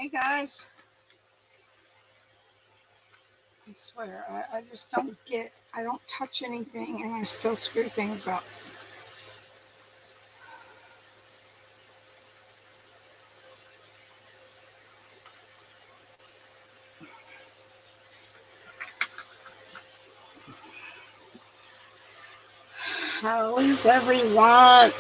Hey guys, I swear, I just don't get, I don't touch anything and I still screw things up. How is everyone?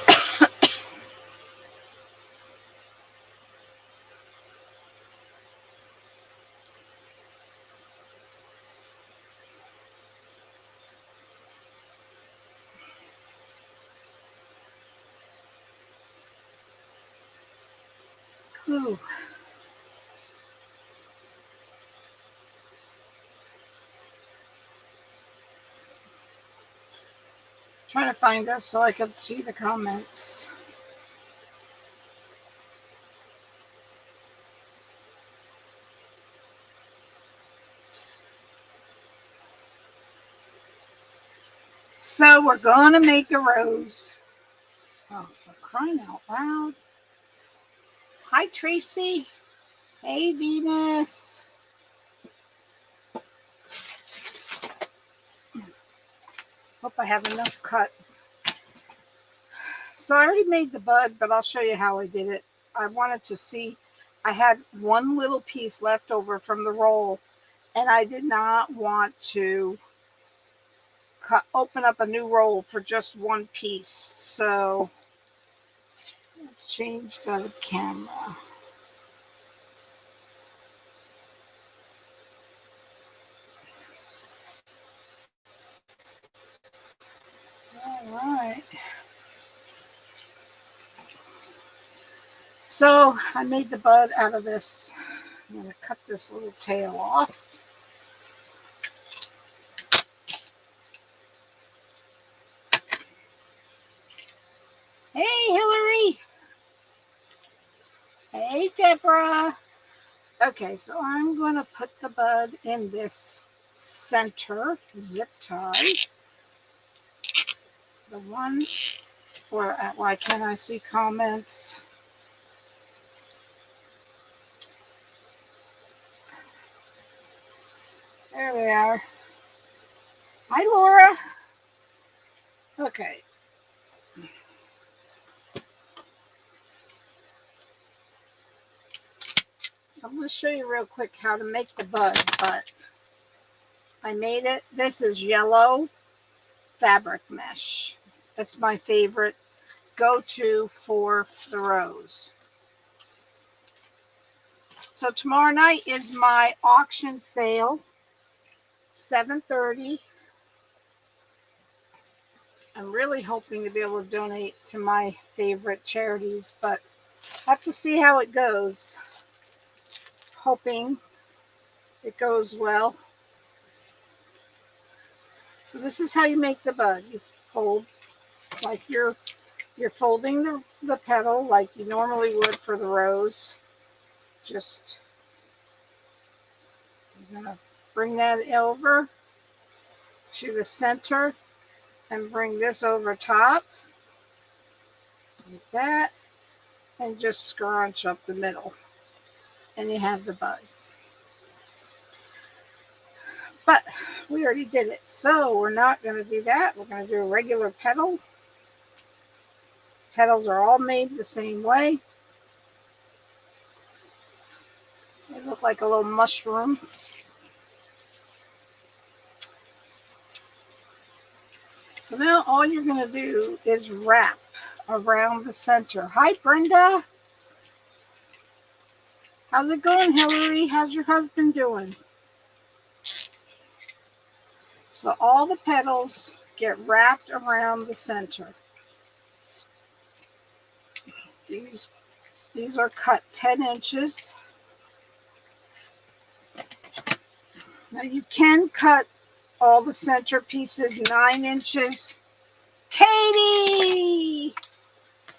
Ooh, trying to find us so I can see the comments. So we're gonna make a rose. Oh, for crying out loud. Hi Tracy. Hey Venus. Hope I have enough cut. So I already made the bud, but I'll show you how I did it. I wanted to see, I had one little piece left over from the roll, and I did not want to open up a new roll for just one piece. So let's change the camera. All right. So I made the bud out of this. I'm going to cut this little tail off. Hey, Hillary. Hey, Deborah. Okay, so I'm going to put the bud in this center zip tie. The one where, why can't I see comments? There we are. Hi, Laura. Okay. So I'm going to show you real quick how to make the bud, but I made it. This is yellow fabric mesh. It's my favorite go-to for the rose. So tomorrow night is my auction sale, 7:30. I'm really hoping to be able to donate to my favorite charities, but I have to see how it goes. Hoping it goes well. So this is how you make the bud. You fold like you're folding the petal like you normally would for the rose. Just I'm gonna bring that over to the center and bring this over top like that, and just scrunch up the middle, and you have the bud. But we already did it, so we're not going to do that. We're going to do a regular petal. Petals are all made the same way. They look like a little mushroom. So now all you're going to do is wrap around the center. Hi, Brenda. How's it going, Hillary? How's your husband doing? So all the petals get wrapped around the center. These are cut 10 inches. Now you can cut all the center pieces 9 inches. Katie!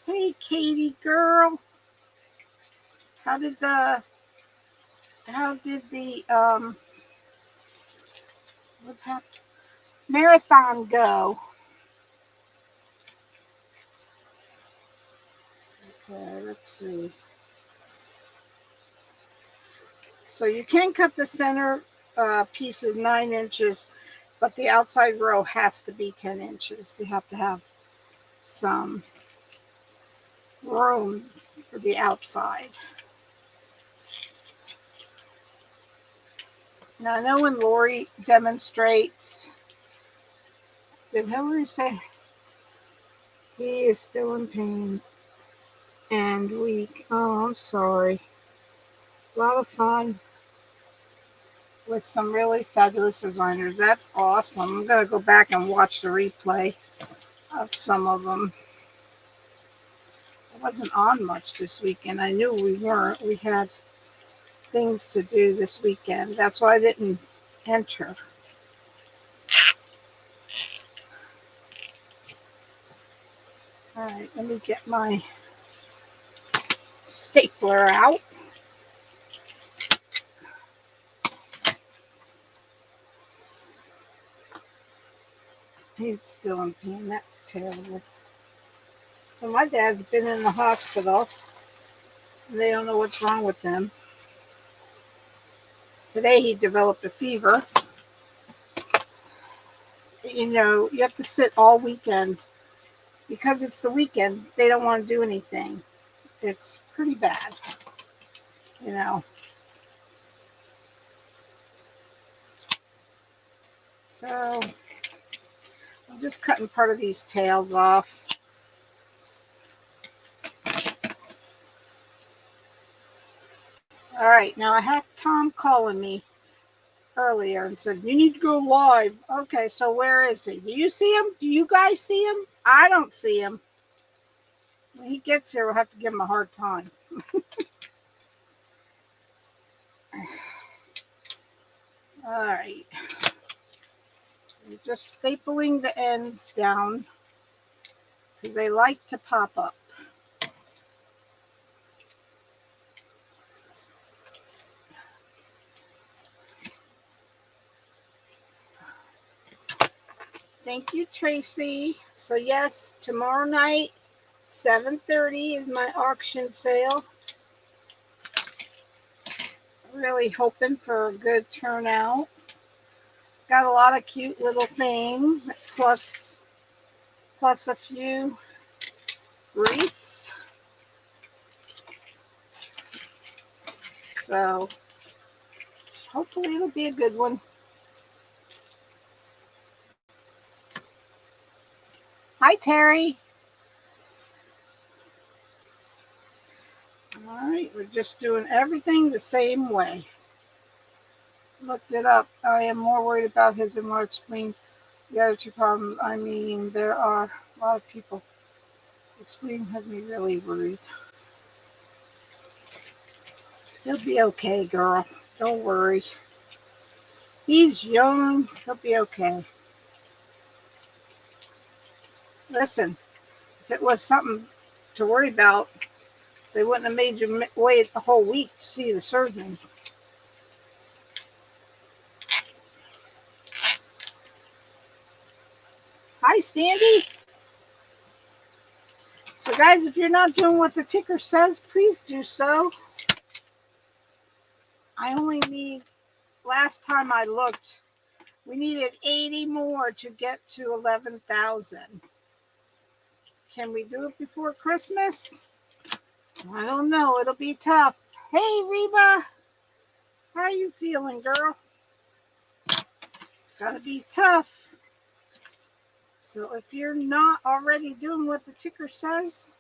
Hey, Katie girl. How did the what happened? Marathon go? Okay, let's see. So you can cut the center pieces 9 inches, but the outside row has to be 10 inches. You have to have some room for the outside. Now I know when Lori demonstrates, did Hillary say he is still in pain and weak? Oh, I'm sorry. A lot of fun with some really fabulous designers. That's awesome. I'm going to go back and watch the replay of some of them. I wasn't on much this weekend. I knew we weren't. We had things to do this weekend. That's why I didn't enter. All right, let me get my stapler out. He's still in pain. That's terrible. So my dad's been in the hospital. And they don't know what's wrong with him. Today he developed a fever. You know, you have to sit all weekend. Because it's the weekend, they don't want to do anything. It's pretty bad, you know. So I'm just cutting part of these tails off. All right, now I had Tom calling me earlier and said, you need to go live. Okay, so where is he? Do you see him? Do you guys see him? I don't see him. When he gets here, we'll have to give him a hard time. All right. I'm just stapling the ends down because they like to pop up. Thank you, Tracy. So yes, tomorrow night, 7:30 is my auction sale. Really hoping for a good turnout. Got a lot of cute little things, plus a few wreaths. So hopefully it'll be a good one. Hi, Terry. All right, we're just doing everything the same way. Looked it up. I am more worried about his enlarged spleen. The other two problems, I mean, there are a lot of people. The spleen has me really worried. He'll be okay, girl. Don't worry. He's young. He'll be okay. Listen, if it was something to worry about, they wouldn't have made you wait the whole week to see the surgeon. Hi, Sandy. So, guys, if you're not doing what the ticker says, please do so. I only need, last time I looked, we needed 80 more to get to 11,000. Can we do it before Christmas? I don't know. It'll be tough. Hey, Reba. How you feeling, girl? It's gotta be tough. So if you're not already doing what the ticker says,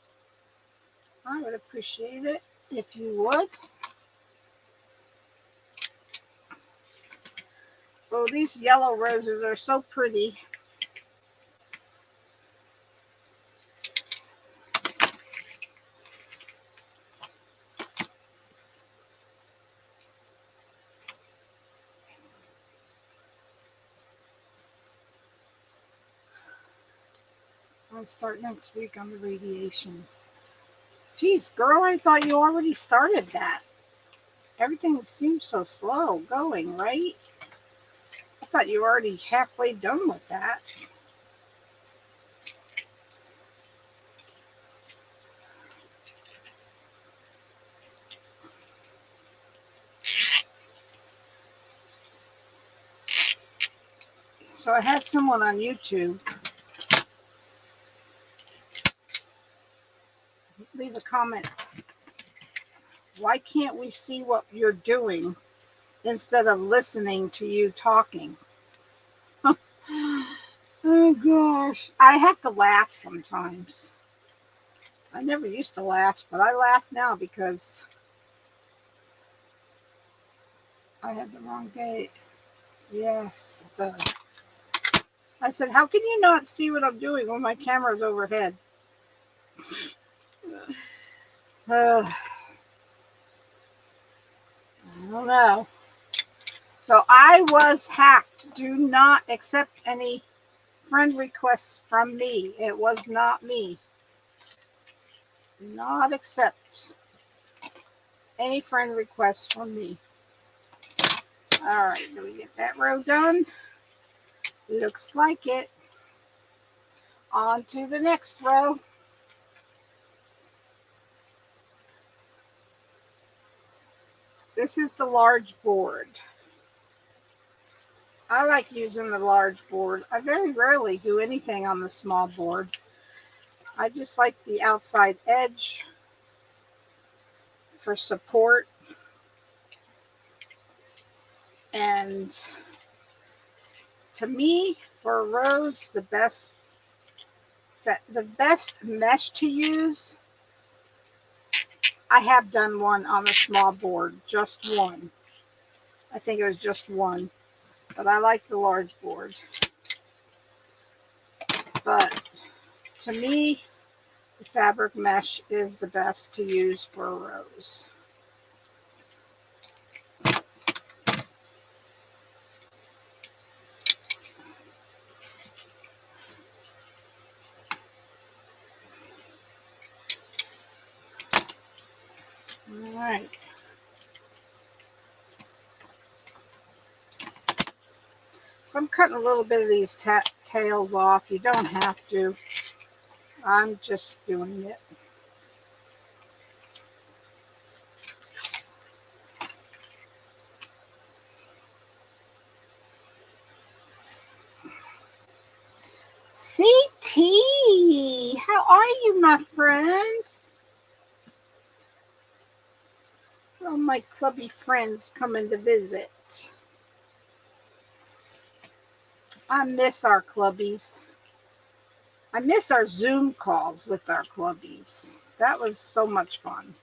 I would appreciate it if you would. Oh, these yellow roses are so pretty. I'll start next week on the radiation. Geez, girl, I thought you already started that. Everything seems so slow going, right? I thought you were already halfway done with that. So I had someone on YouTube leave a comment. Why can't we see what you're doing instead of listening to you talking? Oh gosh. I have to laugh sometimes. I never used to laugh, but I laugh now because I had the wrong date. Yes, it does. I said, how can you not see what I'm doing when my camera's overhead? I don't know. So I was hacked. Do not accept any friend requests from me. It was not me. Do not accept any friend requests from me. All right, do we get that row done? Looks like it. On to the next row. This is the large board. I like using the large board. I very rarely do anything on the small board. I just like the outside edge for support. And to me, for rows, the best mesh to use, I have done one on the small board, just one. I think it was just one, but I like the large board. But to me, the fabric mesh is the best to use for rows. All right. So I'm cutting a little bit of these tails off. You don't have to. I'm just doing it. CT, how are you, my friend? All my clubby friends coming to visit. I miss our clubbies. I miss our Zoom calls with our clubbies. That was so much fun.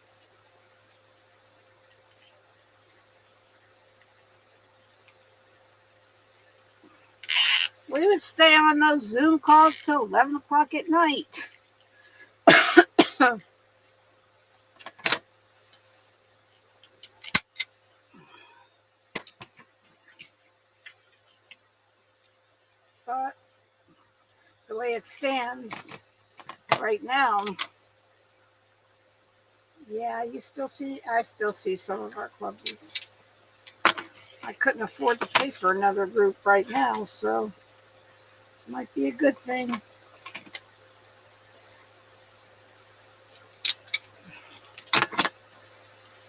We would stay on those Zoom calls till 11 o'clock at night. But the way it stands right now, yeah, I still see some of our clubbies. I couldn't afford to pay for another group right now, so it might be a good thing.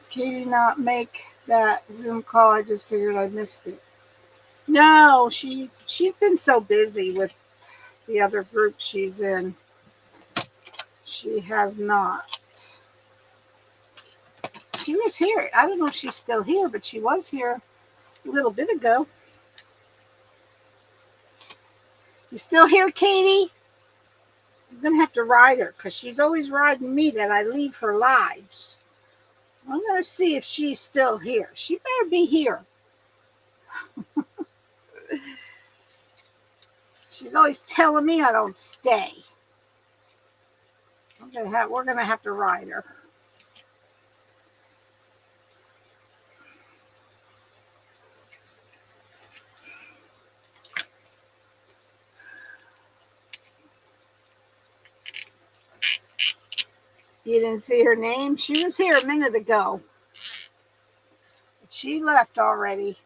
Katie not make that Zoom call. I just figured I missed it. No, she's been so busy with the other group she's in. She has not. She was here. I don't know if she's still here, but she was here a little bit ago. You still here, Katie? I'm going to have to ride her because she's always riding me that I leave her lives. I'm going to see if she's still here. She better be here. She's always telling me I don't stay. We're going to have to ride her. You didn't see her name? She was here a minute ago. She left already.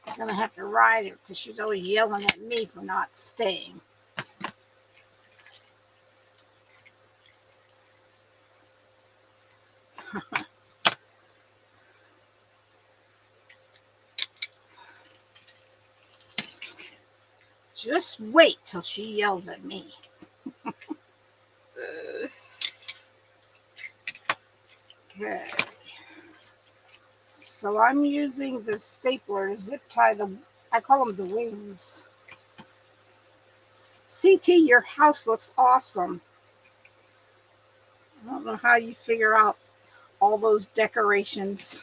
I'm going to have to ride her because she's always yelling at me for not staying. Just wait till she yells at me. Okay. So I'm using the stapler to zip tie I call them the wings. CT, your house looks awesome. I don't know how you figure out all those decorations.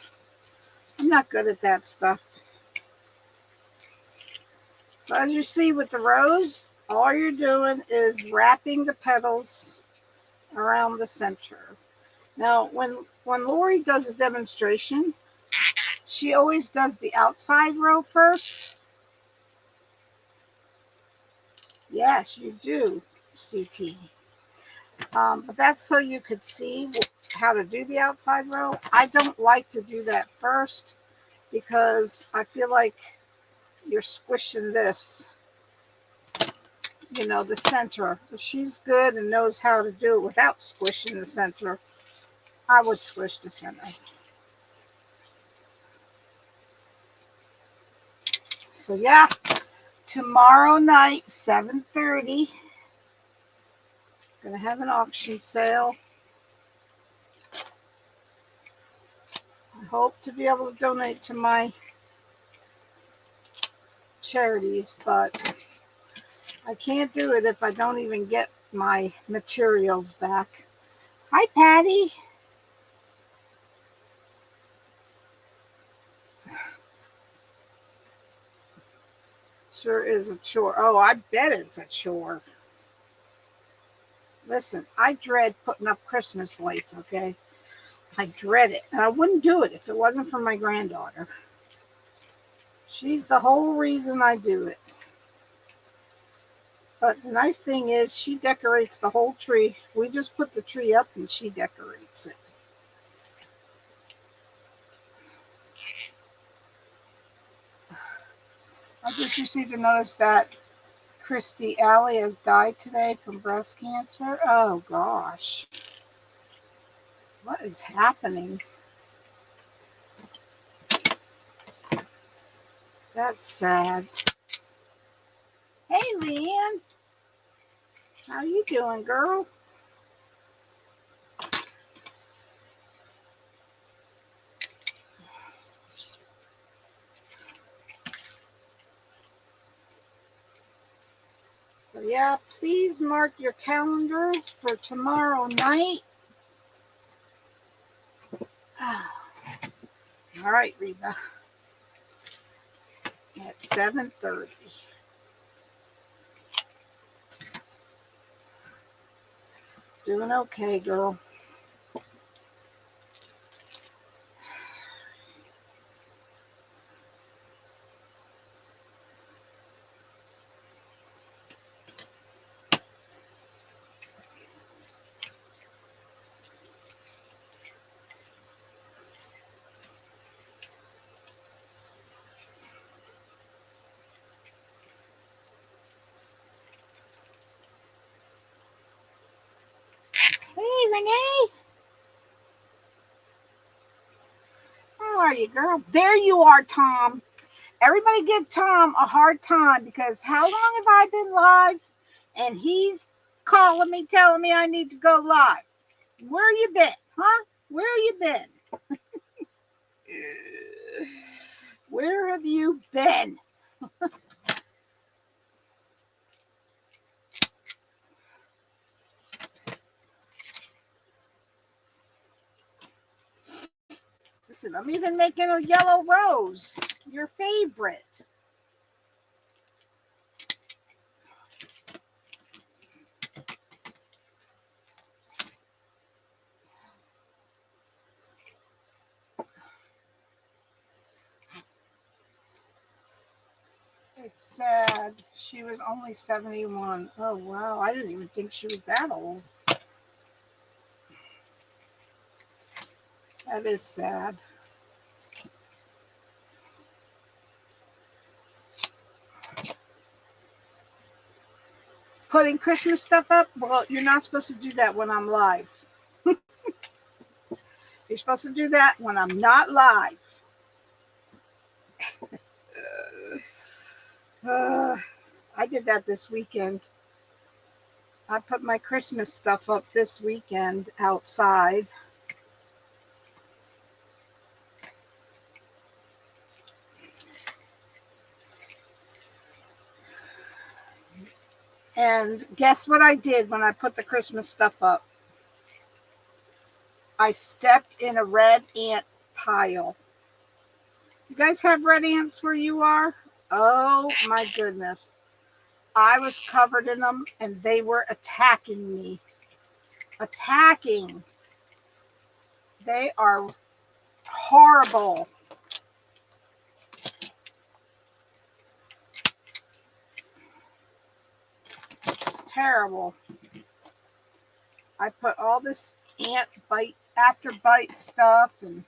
I'm not good at that stuff. So as you see with the rose, all you're doing is wrapping the petals around the center. Now, when Lori does a demonstration, she always does the outside row first. Yes, you do, CT. But that's so you could see how to do the outside row. I don't like to do that first because I feel like you're squishing this, the center. If she's good and knows how to do it without squishing the center, I would squish the center. So yeah, tomorrow night, 7:30, gonna have an auction sale. I hope to be able to donate to my charities, but I can't do it if I don't even get my materials back. Hi, Patty. Sure is a chore. Oh, I bet it's a chore. Listen, I dread putting up Christmas lights, okay? I dread it. And I wouldn't do it if it wasn't for my granddaughter. She's the whole reason I do it. But the nice thing is she decorates the whole tree. We just put the tree up and she decorates it. I just received a notice that Christy Alley has died today from breast cancer. Oh, gosh. What is happening? That's sad. Hey, Leanne. How you doing, girl? So, yeah, please mark your calendars for tomorrow night. All right, Reba. At 7:30. Doing okay, girl. Hey, Renee. How are you, girl? There you are, Tom. Everybody give Tom a hard time because how long have I been live? And he's calling me, telling me I need to go live. Where you been, huh? Where you been? Where have you been? Listen, I'm even making a yellow rose, your favorite. It's sad. She was only 71. Oh, wow. I didn't even think she was that old. That is sad. Putting Christmas stuff up? Well, you're not supposed to do that when I'm live. You're supposed to do that when I'm not live. I did that this weekend. I put my Christmas stuff up this weekend outside. And guess what I did when I put the Christmas stuff up? I stepped in a red ant pile. You guys have red ants where you are? Oh my goodness. I was covered in them and they were attacking me. Attacking. They are horrible. It's terrible. I put all this ant bite after bite stuff, and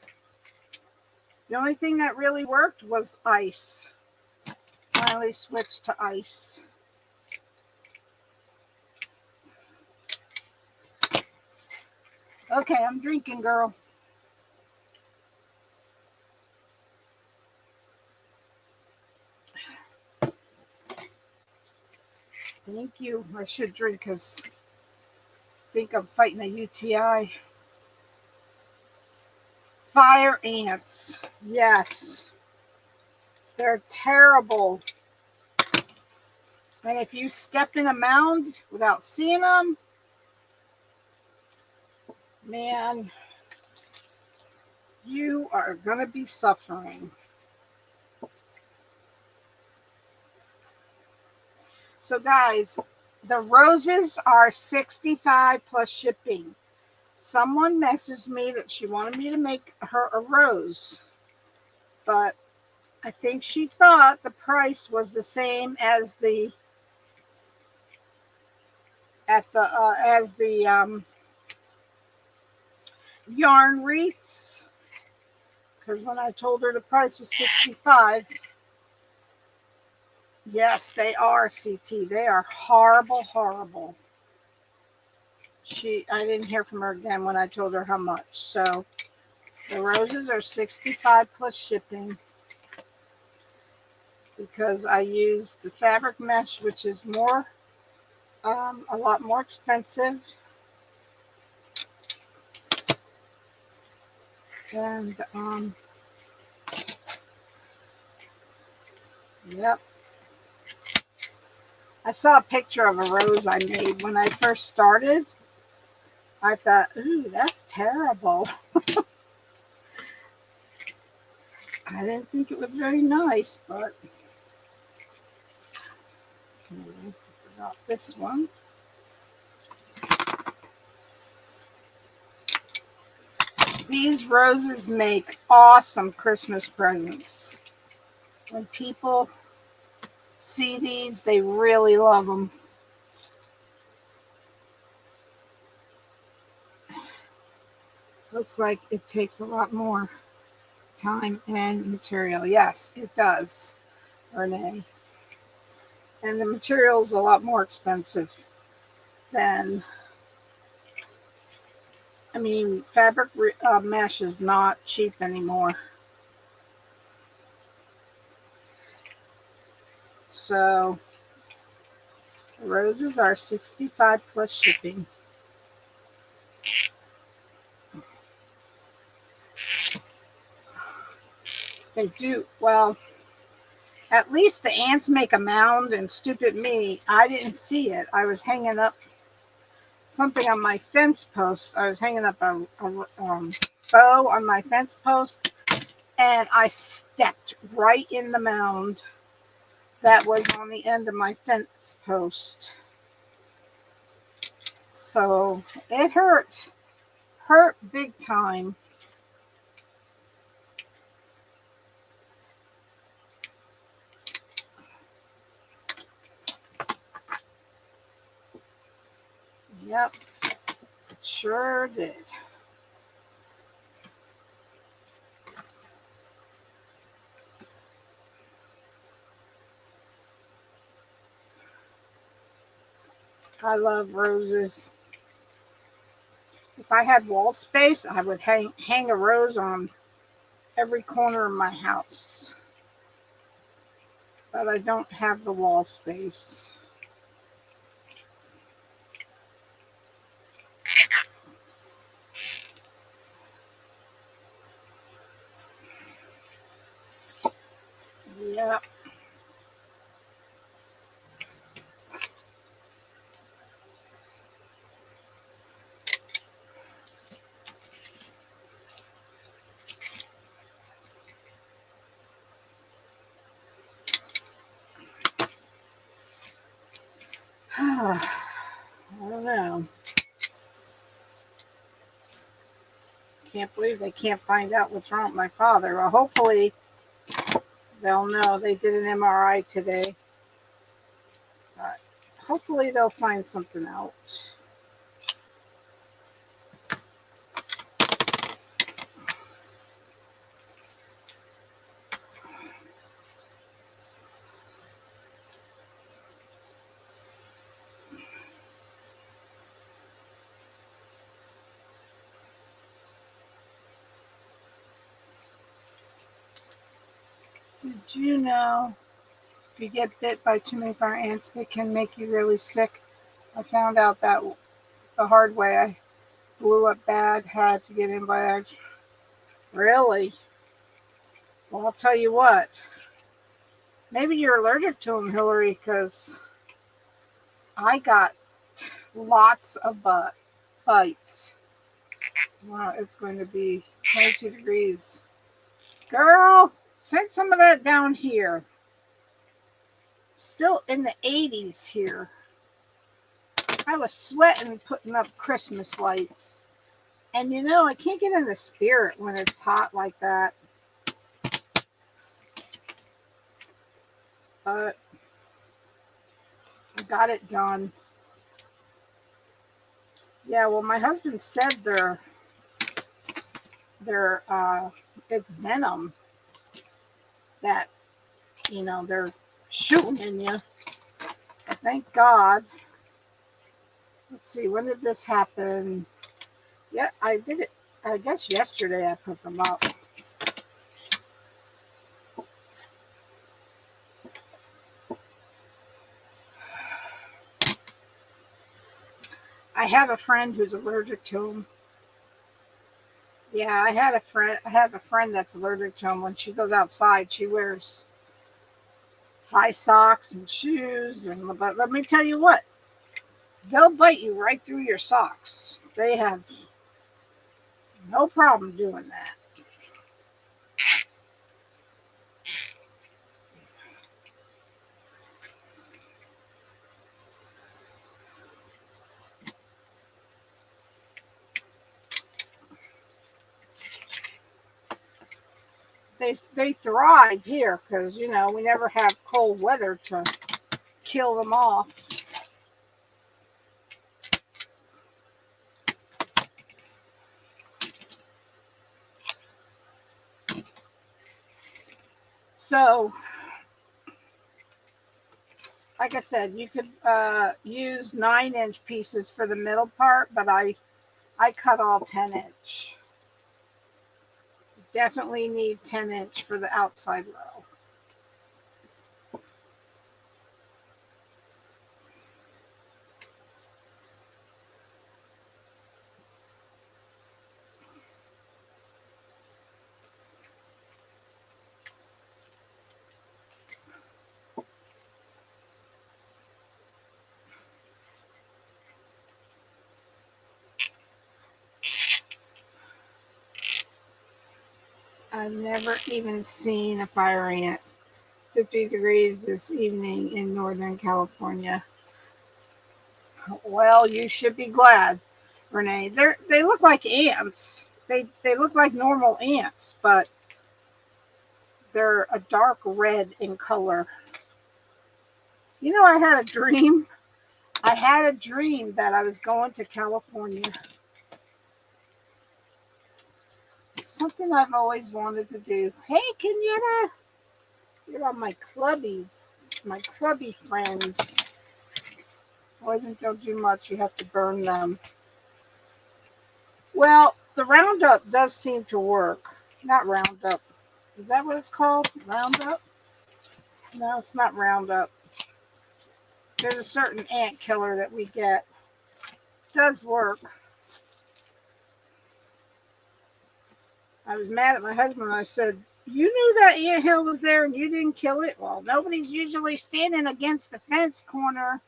the only thing that really worked was ice. Finally switched to ice. Okay, I'm drinking, girl. Thank you. I should drink because I think I'm fighting a UTI. Fire ants. Yes. They're terrible. And if you step in a mound without seeing them, man, you are going to be suffering. So guys, the roses are $65 plus shipping. Someone messaged me that she wanted me to make her a rose, but I think she thought the price was the same as the yarn wreaths, because when I told her the price was $65. Yes, they are, CT. They are horrible, horrible. I didn't hear from her again when I told her how much. So the roses are $65 plus shipping because I used the fabric mesh, which is more, a lot more expensive. And yep. I saw a picture of a rose I made when I first started. I thought, ooh, that's terrible. I didn't think it was very nice, but I forgot this one. These roses make awesome Christmas presents. When people see these, they really love them. Looks like it takes a lot more time and material. Yes, it does, Renee. And the material is a lot more expensive than, fabric mesh is not cheap anymore. So the roses are $65 plus shipping. They do. Well, at least the ants make a mound, and stupid me, I didn't see it. I was hanging up something on my fence post. I was hanging up a bow on my fence post, and I stepped right in the mound that was on the end of my fence post. So it hurt big time. Yep, it sure did. I love roses. If I had wall space, I would hang a rose on every corner of my house. but I don't have the wall space. Yep. I don't know. Can't believe they can't find out what's wrong with my father. Well, hopefully they'll know. They did an MRI today. But hopefully they'll find something out. Did you know if you get bit by too many fire ants, it can make you really sick? I found out that the hard way. I blew up bad, had to get antibiotics. Really? Well, I'll tell you what. Maybe you're allergic to them, Hillary, because I got lots of bites. Wow, it's going to be 22 degrees. Girl, send some of that down here. Still in the 80s here. I was sweating putting up Christmas lights. And you know, I can't get in the spirit when it's hot like that. But I got it done. Yeah, well, my husband said it's venom that, they're shooting in you. But thank God. Let's see, when did this happen? Yeah, I did it, I guess yesterday I put them up. I have a friend who's allergic to them. Yeah, I have a friend that's allergic to them. When she goes outside, she wears high socks and shoes. But let me tell you what, they'll bite you right through your socks. They have no problem doing that. They thrive here because we never have cold weather to kill them off. So, like I said, you could use 9-inch pieces for the middle part, but I cut all 10-inch. Definitely need 10-inch for the outside row. I've never even seen a fire ant. 50 degrees this evening in Northern California. Well, you should be glad, Renee. They look like ants. They look like normal ants, but they're a dark red in color. I had a dream. I had a dream that I was going to California. Something I've always wanted to do. Hey, Kenyatta, you're on my clubbies, my clubby friends. Poison don't do much. You have to burn them. Well, the Roundup does seem to work. Not Roundup. Is that what it's called? Roundup? No, it's not Roundup. There's a certain ant killer that we get. Does work. I was mad at my husband. I said, "You knew that ant hill was there and you didn't kill it?" "Well, nobody's usually standing against the fence corner."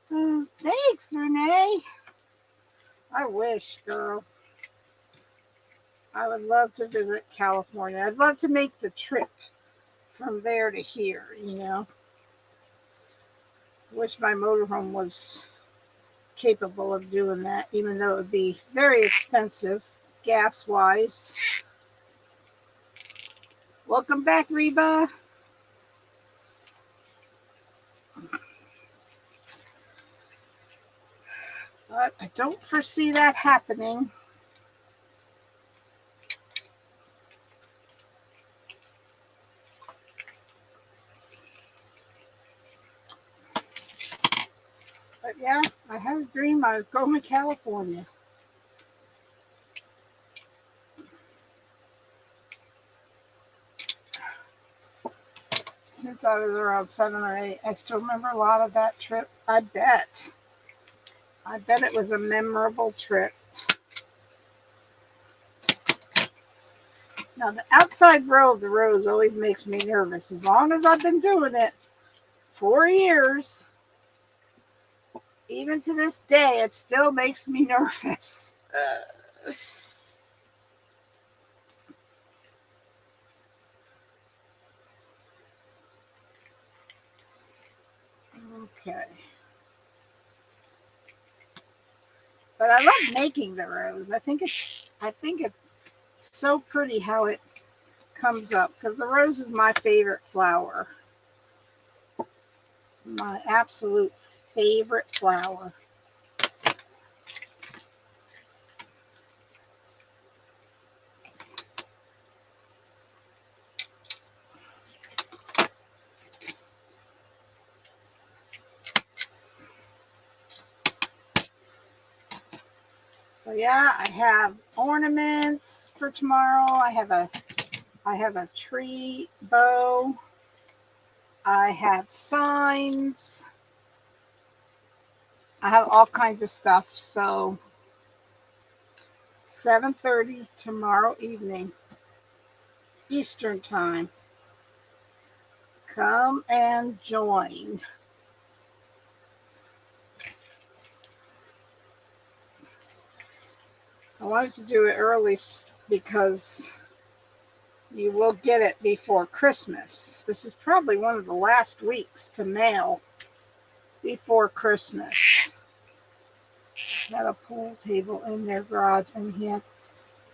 Thanks, Renee. I wish, girl. I would love to visit California. I'd love to make the trip from there to here, you know. Wish my motorhome was capable of doing that, even though it would be very expensive gas wise. Welcome back, Reba. But I don't foresee that happening. But yeah, I had a dream I was going to California. Since I was around 7 or 8, I still remember a lot of that trip. I bet it was a memorable trip. Now, the outside row of the rose always makes me nervous. As long as I've been doing it, 4 years, even to this day, it still makes me nervous. Okay. But I love making the rose. I think it's so pretty how it comes up, because the rose is my favorite flower. It's my absolute favorite flower. So yeah, I have ornaments for tomorrow. I have a tree bow. I have signs. I have all kinds of stuff. So 7:30 tomorrow evening, Eastern time. Come and join. I wanted to do it early because you will get it before Christmas. This is probably one of the last weeks to mail before Christmas. Had a pool table in their garage and he had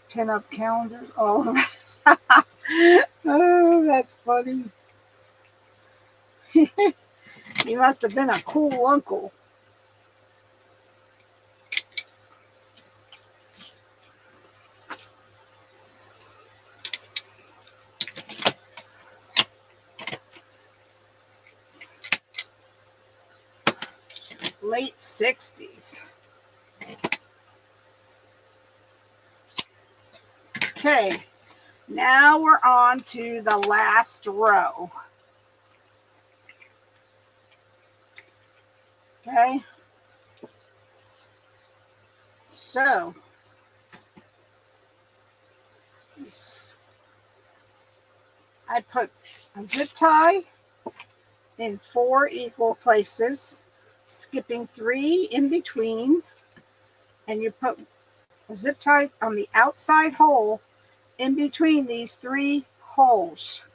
pin-up calendars all around. Oh, that's funny. He must have been a cool uncle. Late 60s. Okay, now we're on to the last row. Okay, so I put a zip tie in 4 equal places, skipping 3 in between, and you put a zip tie on the outside hole in between these 3 holes.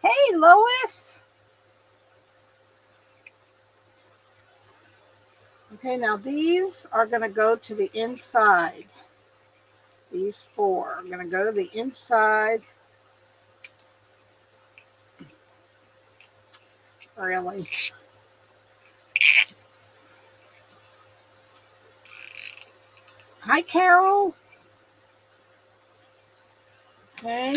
Hey, Lois. Okay, now these are going to go to the inside. These 4 are going to go to the inside. Really. Hi, Carol. Okay.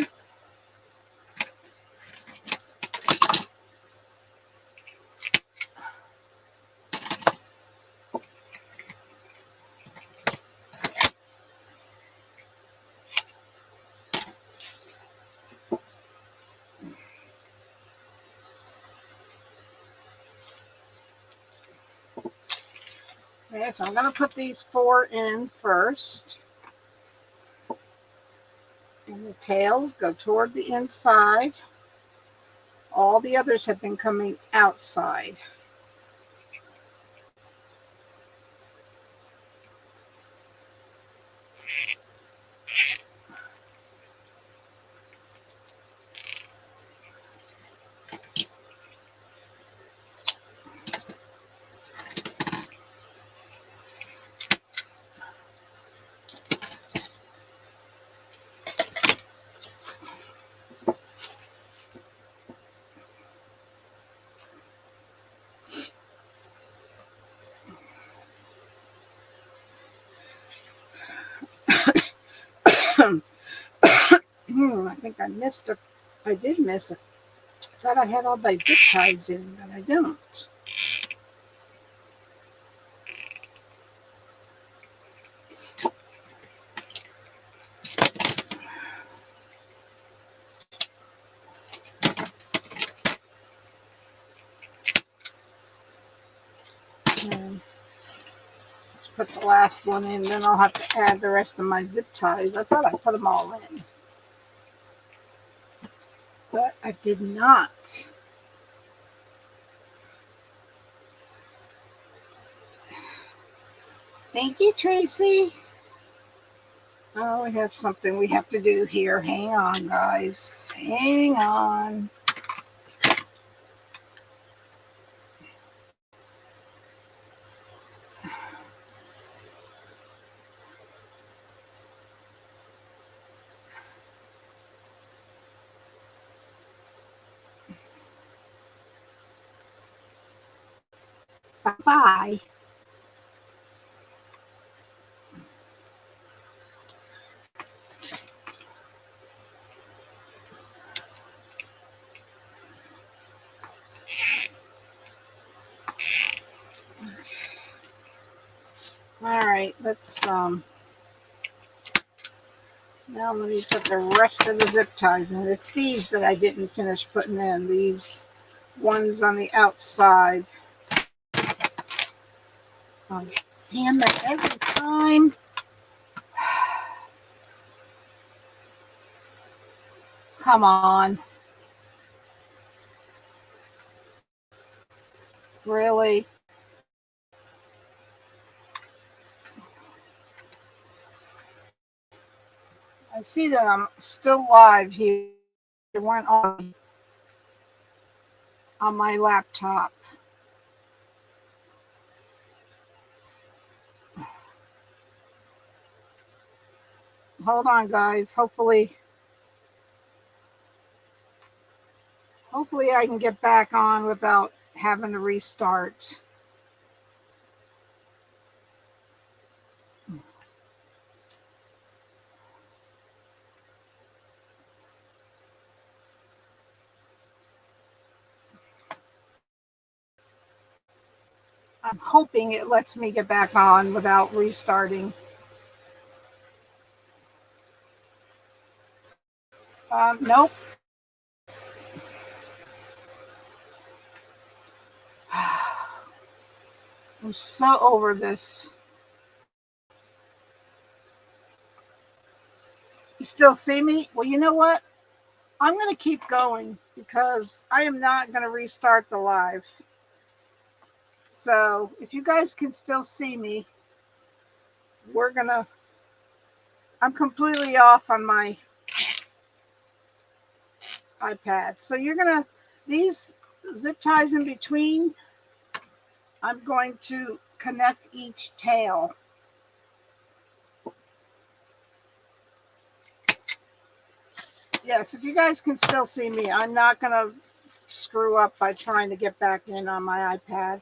Okay, so I'm going to put these 4 in first. And the tails go toward the inside. All the others have been coming outside. I think I missed a. I did miss a. I thought I had all my zip ties in, but I don't. And let's put the last one in, then I'll have to add the rest of my zip ties. I thought I put them all in, but I did not. Thank you, Tracy. Oh, we have something we have to do here. Hang on, guys. Hang on. Bye-bye. All right, let's now let me put the rest of the zip ties in. It's these that I didn't finish putting in. These ones on the outside. Oh, damn it, every time. Come on. Really? I see that I'm still live here. It went on my laptop. Hold on, guys. Hopefully I can get back on without having to restart. I'm hoping it lets me get back on without restarting. Nope. I'm so over this. You still see me? Well, you know what? I'm going to keep going because I am not going to restart the live. So if you guys can still see me, I'm completely off on my iPad. So these zip ties in between, I'm going to connect each tail. Yes, if you guys can still see me, I'm not going to screw up by trying to get back in on my iPad.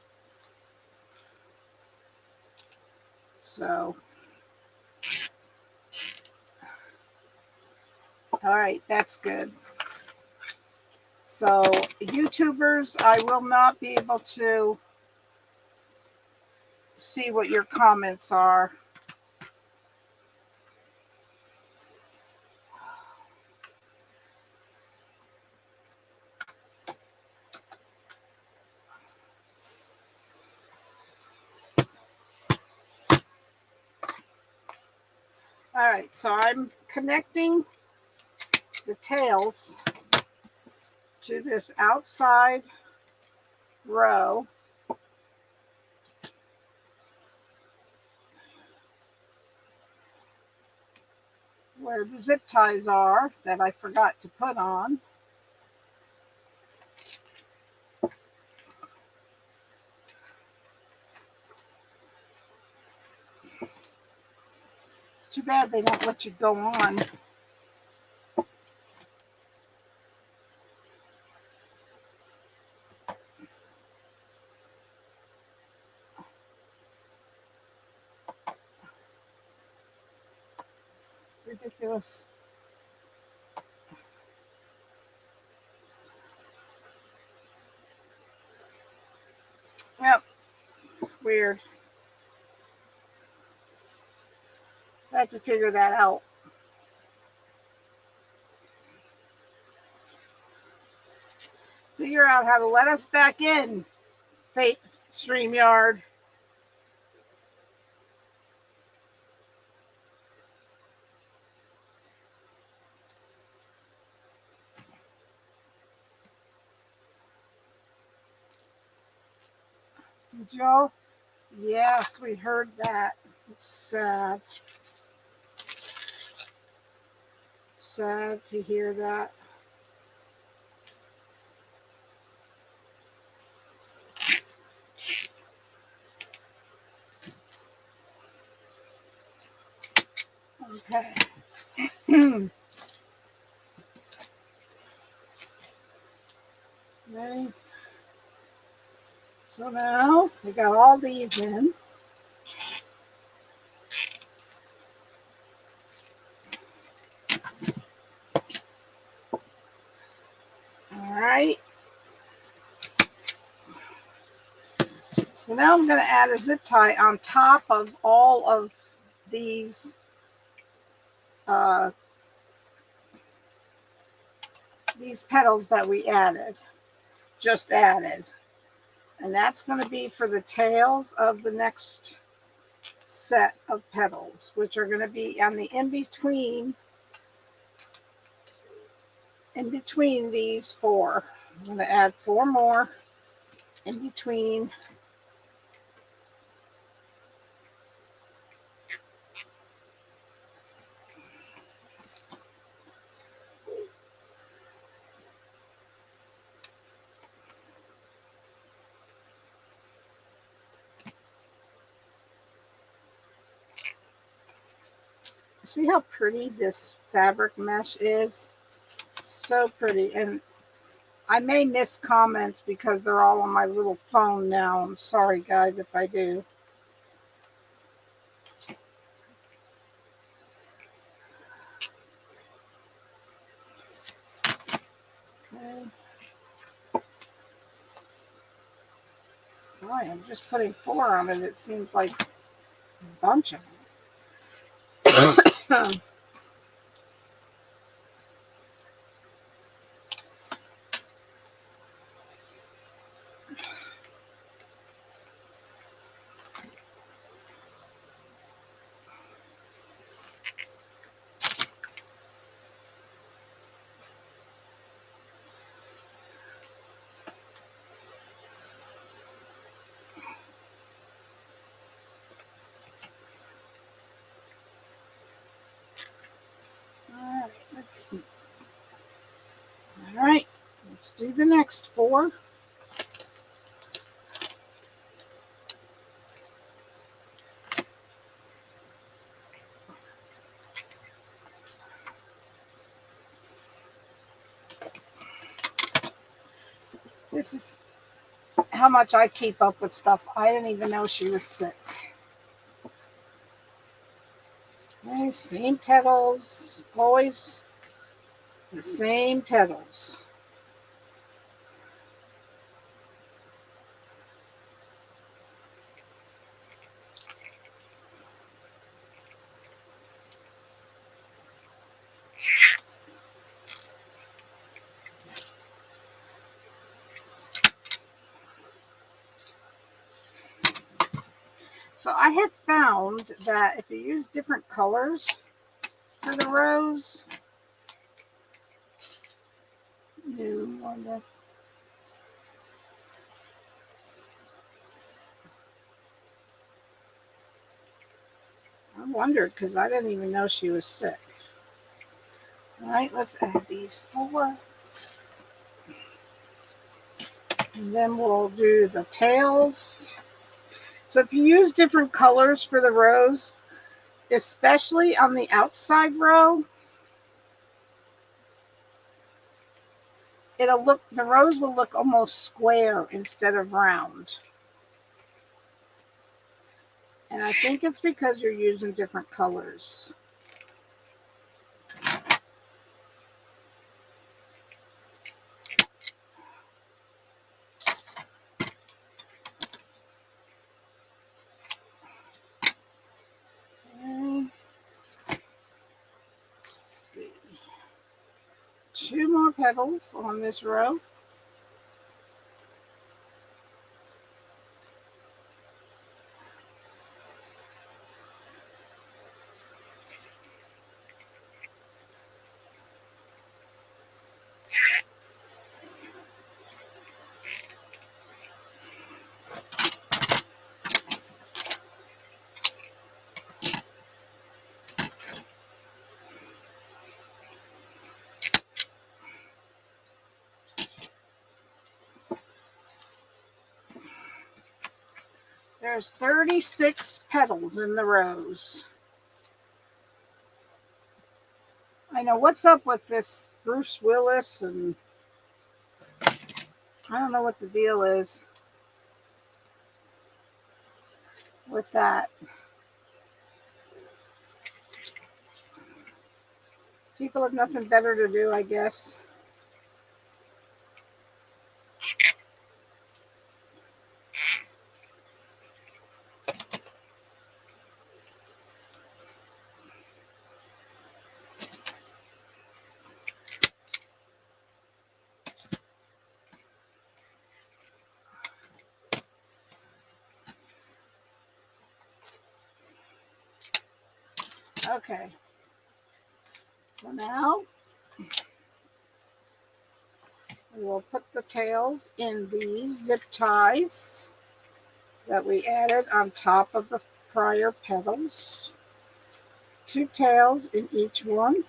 So, all right, that's good. So, YouTubers, I will not be able to see what your comments are. All right, so I'm connecting the tails to this outside row. Where the zip ties are that I forgot to put on. It's too bad they don't let you go on. Ridiculous. Yep, weird. I have to figure that out. Figure out how to let us back in, fake StreamYard. Did y'all? Yes, we heard that. It's sad. Sad to hear that. Okay. Okay. So now we got all these in. All right. So now I'm going to add a zip tie on top of all of these petals that we just added. And that's going to be for the tails of the next set of petals, which are going to be on the in-between these four. I'm going to add 4 more in between. See how pretty this fabric mesh is? So pretty. And I may miss comments because they're all on my little phone now. I'm sorry, guys, if I do. Okay. Boy, I'm just putting 4 on it. It seems like a bunch of them. All right, let's do the next 4. This is how much I keep up with stuff. I didn't even know she was sick. Okay, same petals, always the same petals. So I have found that if you use different colors, for the rose. New one. I wondered because I didn't even know she was sick. All right, let's add these 4. And then we'll do the tails. So if you use different colors for the rose, especially on the outside row, the rose will look almost square instead of round. And I think it's because you're using different colors. Okay. Let's see. 2 more petals on this row. There's 36 petals in the rose. I know what's up with this Bruce Willis, and I don't know what the deal is with that. People have nothing better to do, I guess. Okay. So now we will put the tails in these zip ties that we added on top of the prior petals. 2 tails in each one.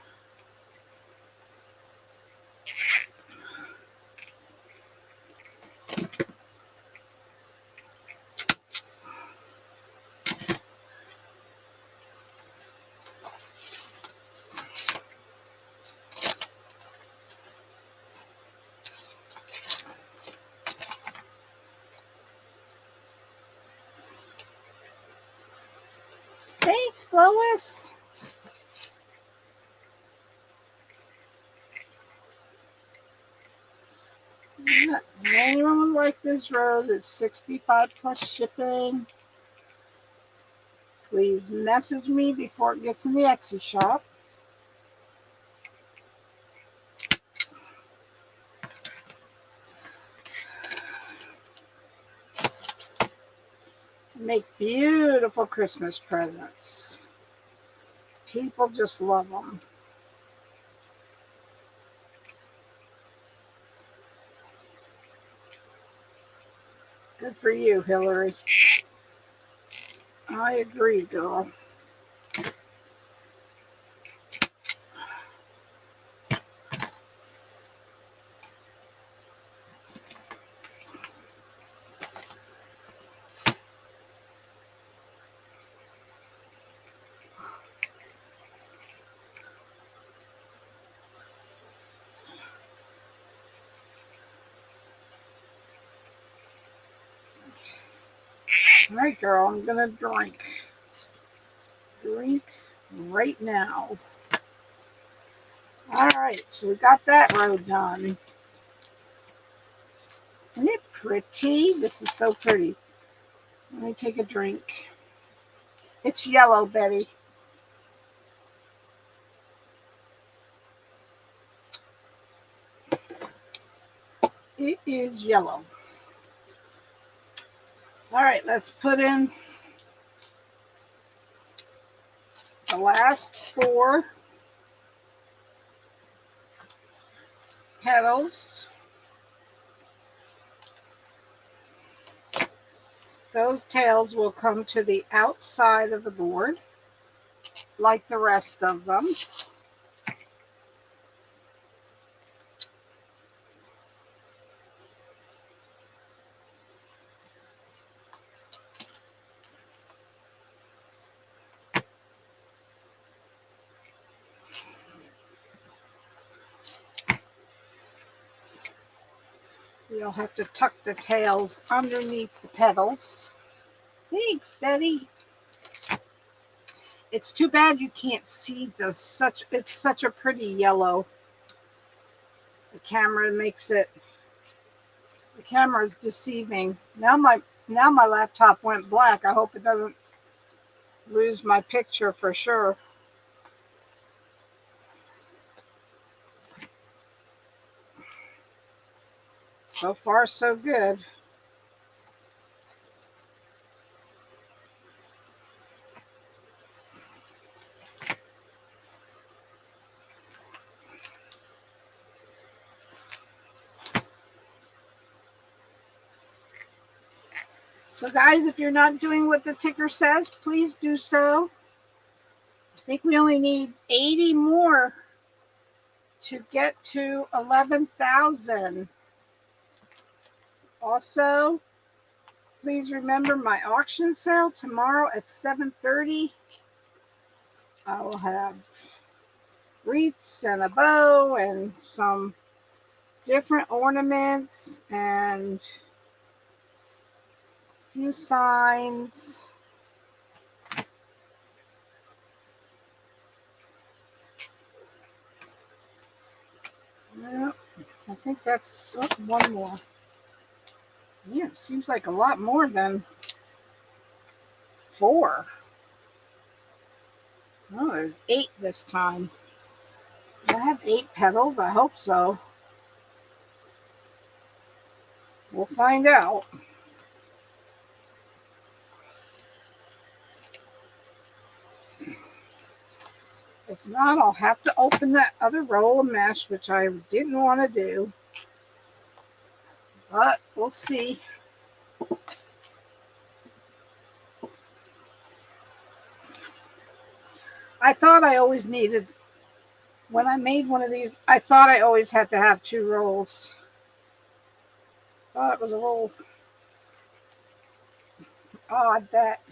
Thanks, Lois. If anyone would like this rose, it's $65 plus shipping. Please message me before it gets in the Etsy shop. Make beautiful Christmas presents. People just love them. Good for you, Hillary. I agree, girl. All right, girl, I'm going to drink. Drink right now. All right, so we got that row done. Isn't it pretty? This is so pretty. Let me take a drink. It's yellow, Betty. It is yellow. All right, let's put in the last 4 petals. Those tails will come to the outside of the board, like the rest of them. You'll have to tuck the tails underneath the petals. Thanks, Betty. It's too bad you can't see it's such a pretty yellow. The camera is deceiving. Now my laptop went black. I hope it doesn't lose my picture for sure. So far, so good. So guys, if you're not doing what the ticker says, please do so. I think we only need 80 more to get to 11,000. Also, please remember my auction sale tomorrow at 7:30. I will have wreaths and a bow and some different ornaments and a few signs. Yep, I think that's one more. Yeah, it seems like a lot more than 4. Oh, there's 8 this time. Do I have 8 petals? I hope so. We'll find out. If not, I'll have to open that other roll of mesh, which I didn't want to do. But we'll see. I thought I always needed, when I made one of these, I thought I always had to have 2 rolls. Thought it was a little odd that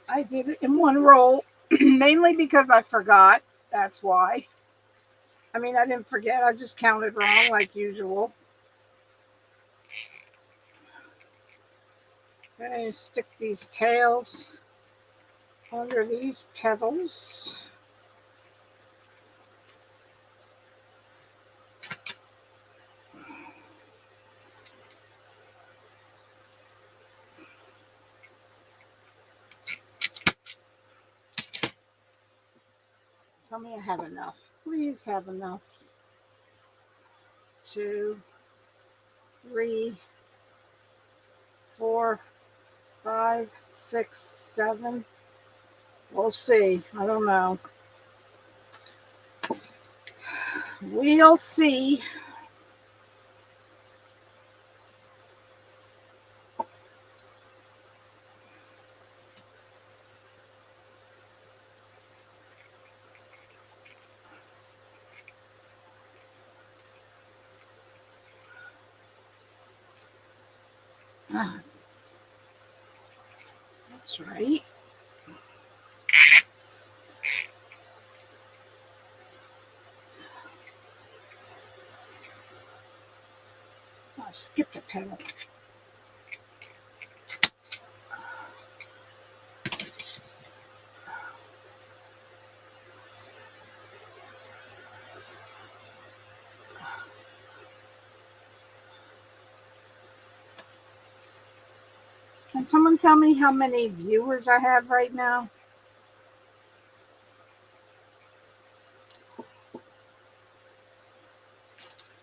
I did it in one roll, mainly because I forgot. That's why. I mean, I didn't forget. I just counted wrong like usual. Okay, stick these tails under these petals. Tell me I have enough. Please have enough. 2, 3, 4, 5, 6, 7. We'll see. I don't know. We'll see. That's right. I skipped a petal. Can someone tell me how many viewers I have right now?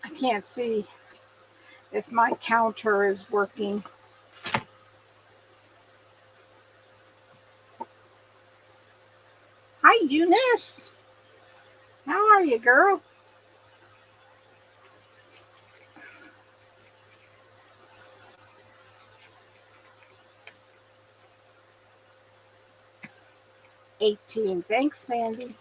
I can't see if my counter is working. Hi, Eunice. How are you, girl? 18. Thanks, Sandy.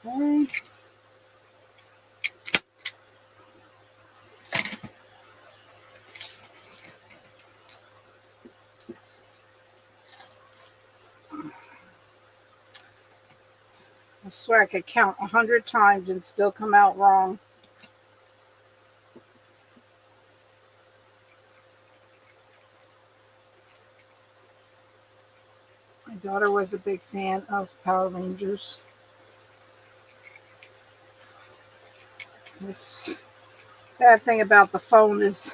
Okay. I swear I could count 100 times and still come out wrong. My daughter was a big fan of Power Rangers. This bad thing about the phone is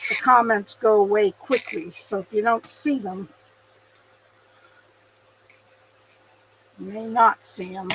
the comments go away quickly. So if you don't see them, you may not see them.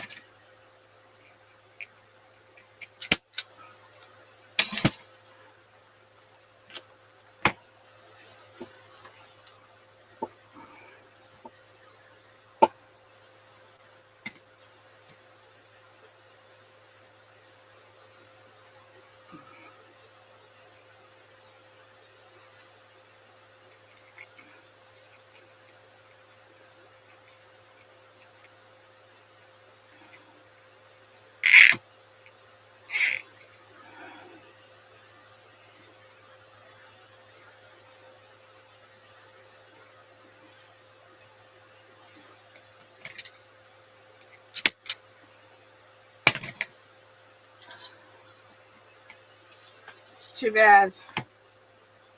It's too bad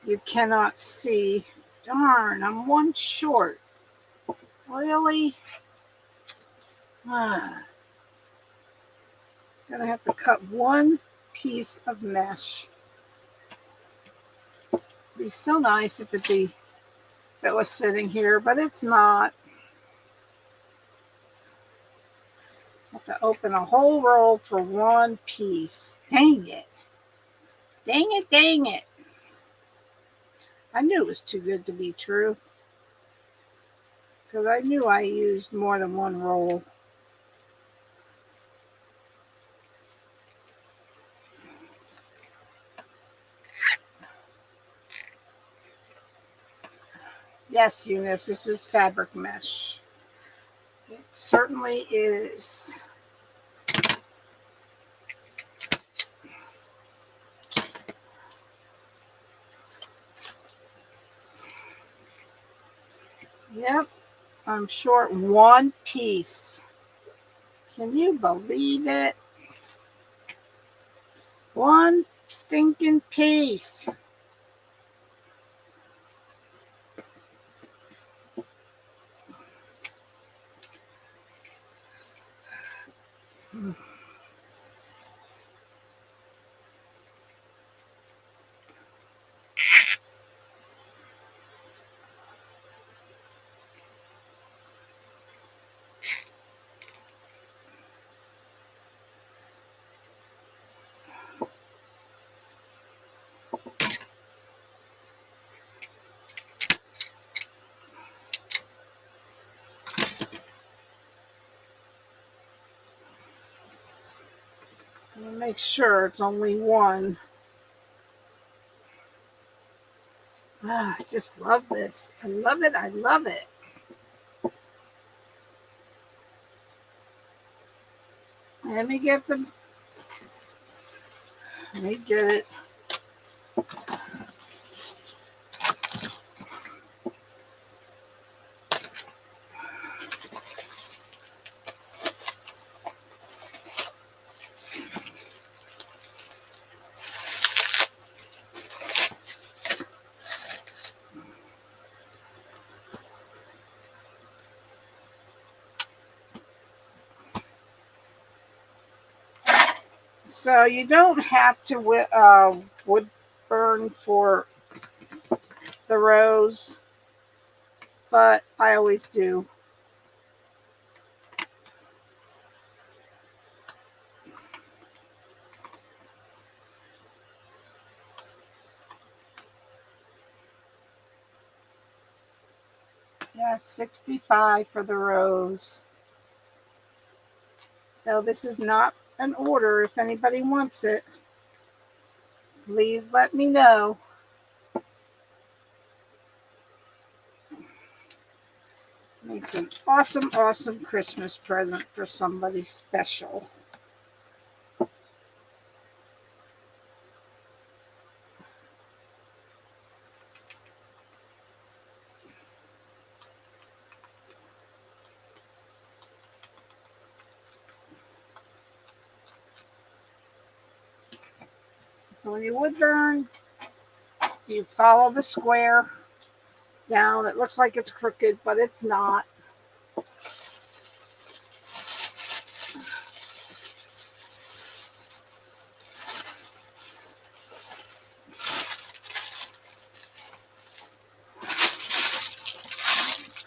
you cannot see. Darn, I'm one short. Really? Gonna have to cut one piece of mesh. It'd be so nice if it was sitting here, but it's not. Have to open a whole roll for one piece. Dang it. Dang it, dang it. I knew it was too good to be true. Because I knew I used more than one roll. Yes, Eunice, this is fabric mesh. It certainly is. Yep, I'm short one piece. Can you believe it? One stinking piece. I'm gonna make sure it's only one. I just love this. I love it. I love it. Let me get it. So you don't have to wood burn for the rose, but I always do. Yeah, 65 for the rose. Now, this is not an order. If anybody wants it, please let me know. Makes an awesome, awesome Christmas present for somebody special. So when you wood burn, you follow the square down. It looks like it's crooked, but it's not.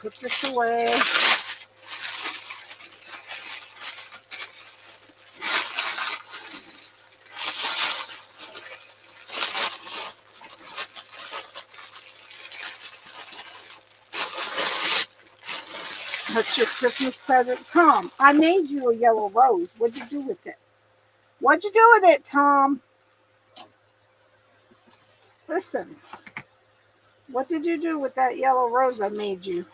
Put this away. That's your Christmas present. Tom, I made you a yellow rose. What'd you do with it? What'd you do with it, Tom? Listen, what did you do with that yellow rose I made you?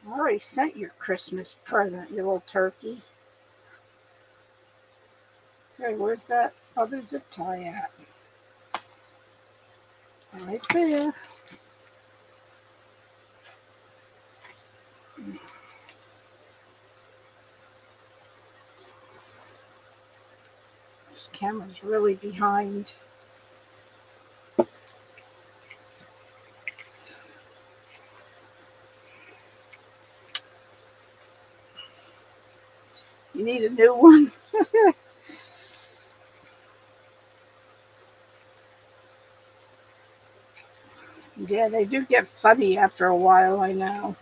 I already sent your Christmas present, you little turkey. Okay, where's that other zip tie at? Right there. This camera's really behind. You need a new one? Yeah, they do get funny after a while, I know.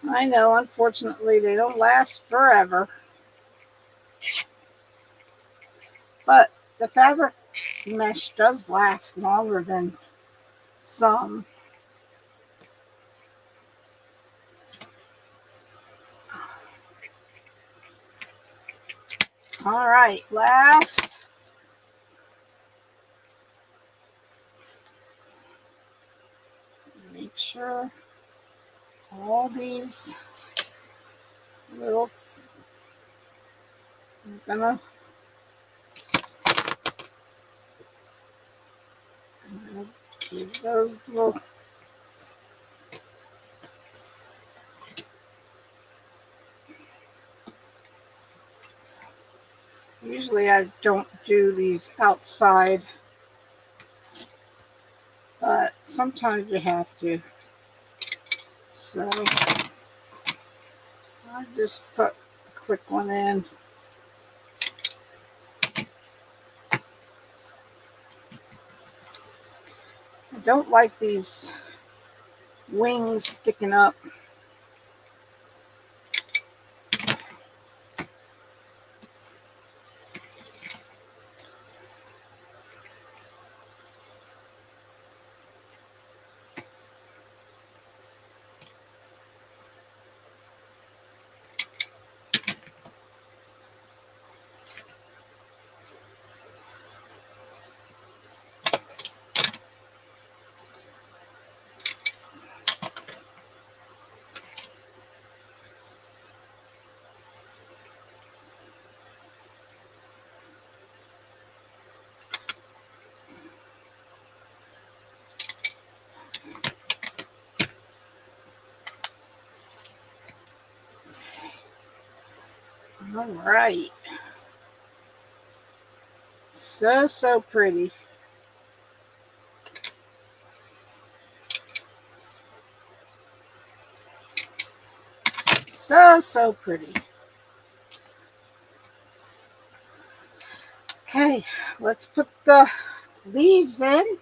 I know, unfortunately, they don't last forever. But the fabric mesh does last longer than some. All right, last. Make sure all these little, I'm gonna give those little, usually I don't do these outside, but sometimes you have to. So I just put a quick one in. I don't like these wings sticking up. All right. So pretty. So pretty. Okay, let's put the leaves in,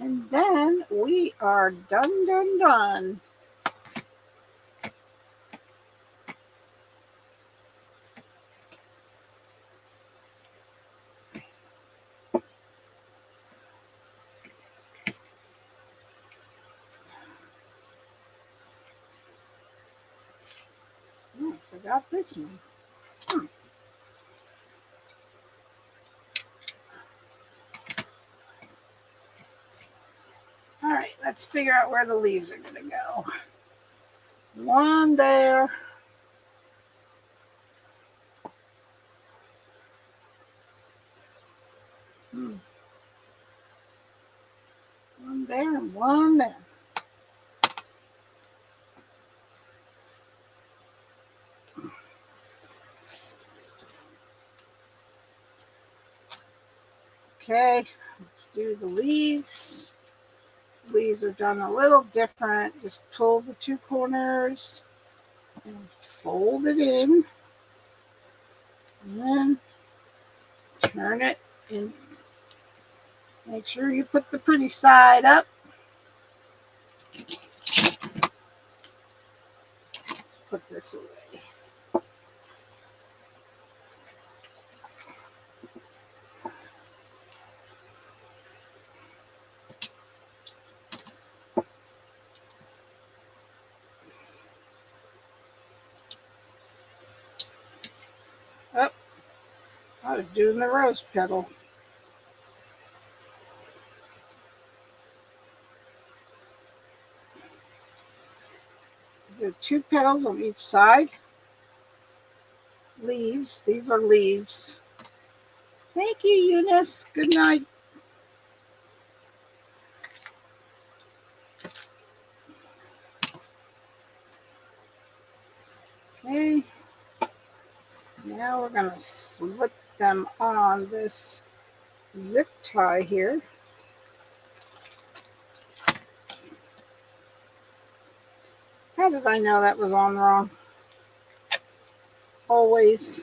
and then we are done. got this one. All right, let's figure out where the leaves are going to go. One there. One there and one there. Okay, let's do the leaves. The leaves are done a little different. Just pull the two corners and fold it in. And then turn it in. Make sure you put the pretty side up. Let's put this away. Oh, I was doing the rose petal. Do 2 petals on each side. Leaves. These are leaves. Thank you, Eunice. Good night. Okay. Now we're going to slip them on this zip tie here. How did I know that was on wrong? Always.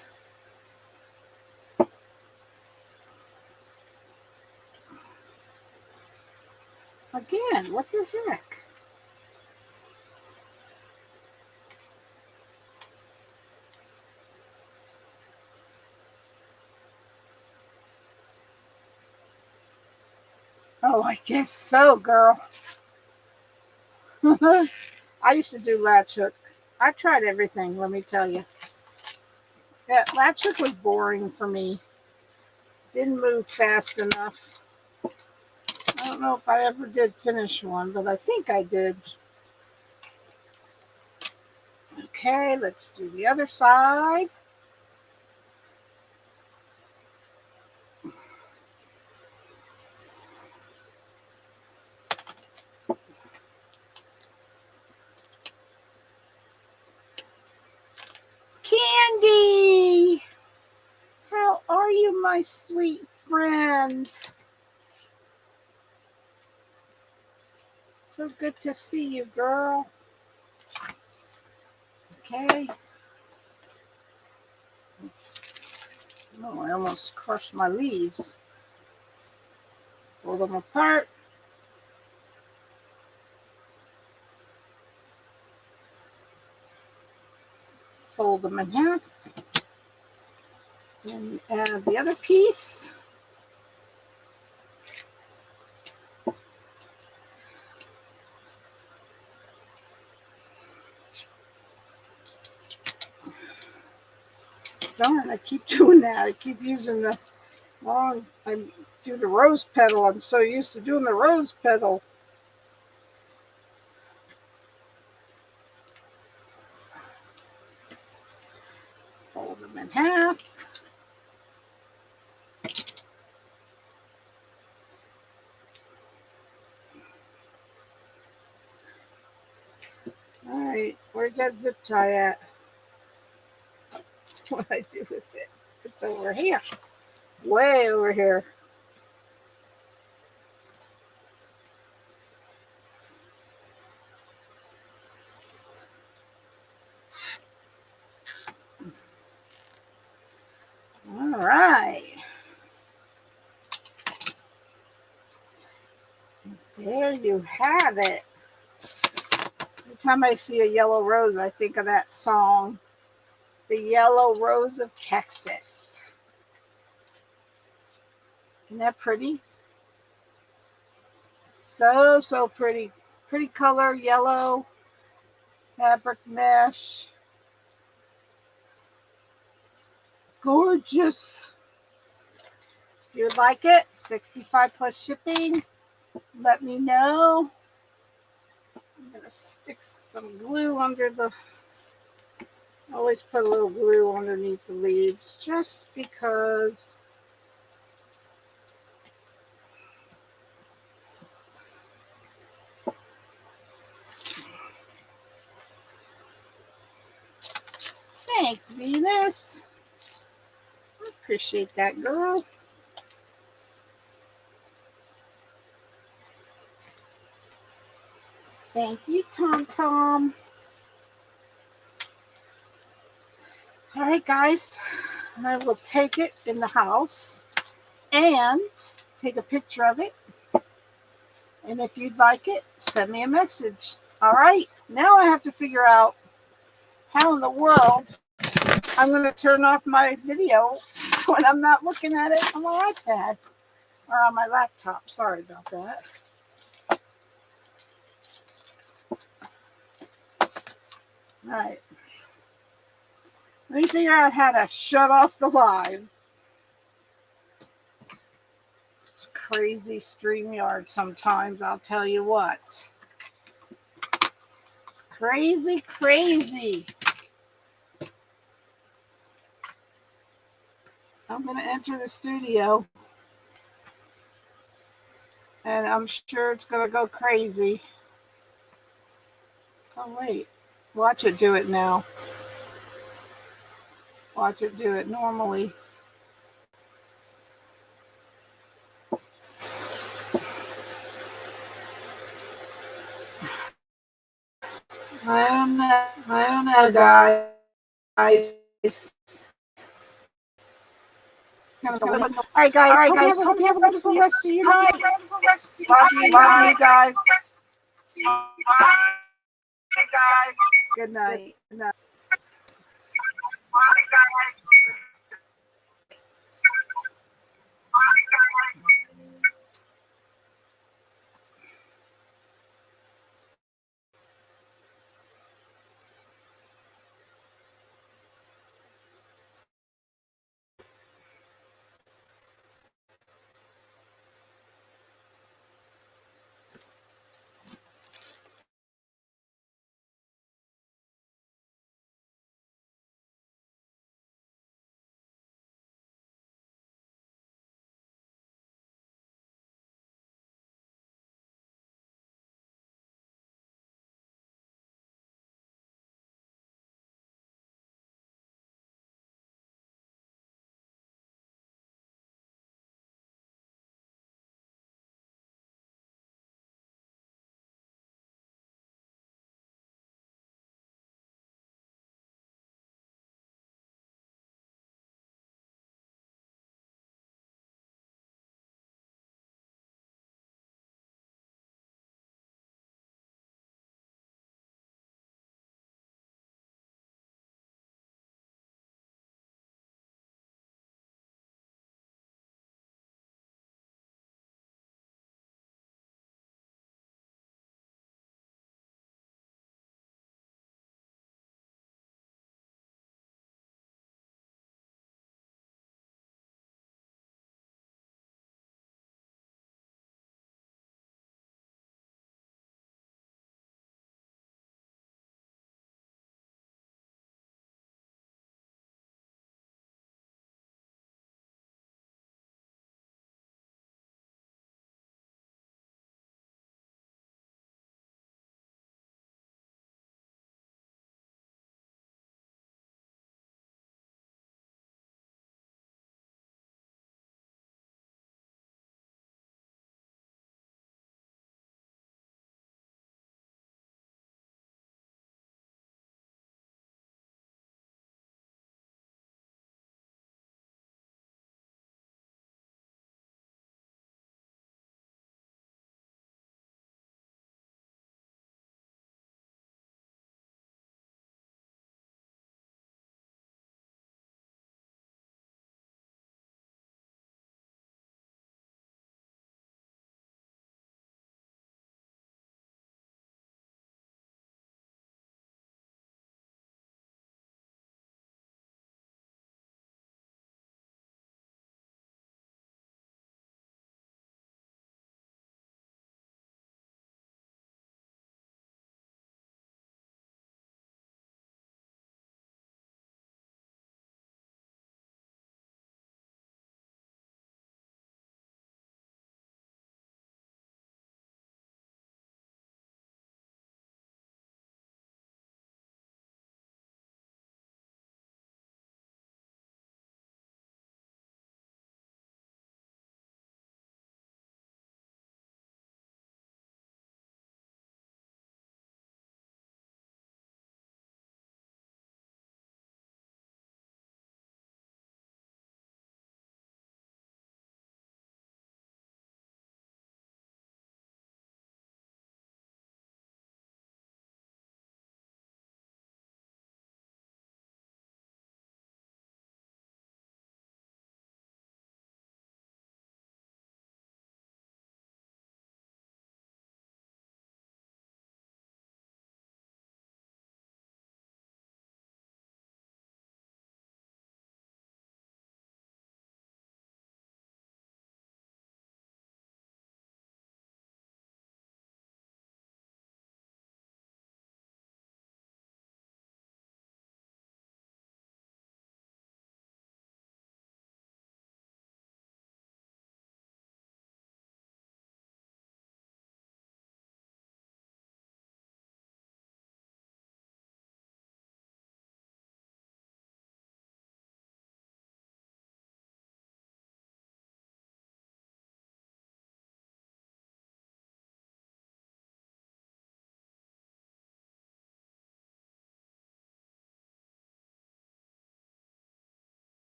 Again, what the heck? Oh, I guess so, girl. I used to do latch hook. I tried everything, let me tell you. Yeah, latch hook was boring for me. Didn't move fast enough. I don't know if I ever did finish one, but I think I did. Okay, let's do the other side. Candy! How are you, my sweet friend? So good to see you, girl. Okay. Oh, I almost crushed my leaves. Pull them apart. Fold them in half. And add the other piece. Darn, I keep doing that. I keep using the long, I do the rose petal. I'm so used to doing the rose petal. Fold them in half. All right, where's that zip tie at? What do I do with it? It's over here. Way over here. All right. There you have it. Every time I see a yellow rose, I think of that song, The Yellow Rose of Texas. Isn't that pretty? So, so pretty. Pretty color, yellow, fabric mesh. gorgeous. If you would like it, $65 plus shipping. Let me know. I'm going to stick some glue under the... I always put a little glue underneath the leaves just because... Thanks, Venus. I appreciate that, girl. Thank you, Tom Tom. All right, guys. I will take it in the house and take a picture of it. And if you'd like it, send me a message. All right. Now I have to figure out how in the world I'm going to turn off my video when I'm not looking at it on my iPad or on my laptop. Sorry about that. All right. Let me figure out how to shut off the live. It's crazy StreamYard sometimes, I'll tell you what. Crazy, crazy. I'm going to enter the studio. And I'm sure it's going to go crazy. Oh, wait. Watch it do it now. Watch it do it normally. I don't know, guys. All right, guys. Hope you have a wonderful rest of your night. Love you guys. Good night. Good night.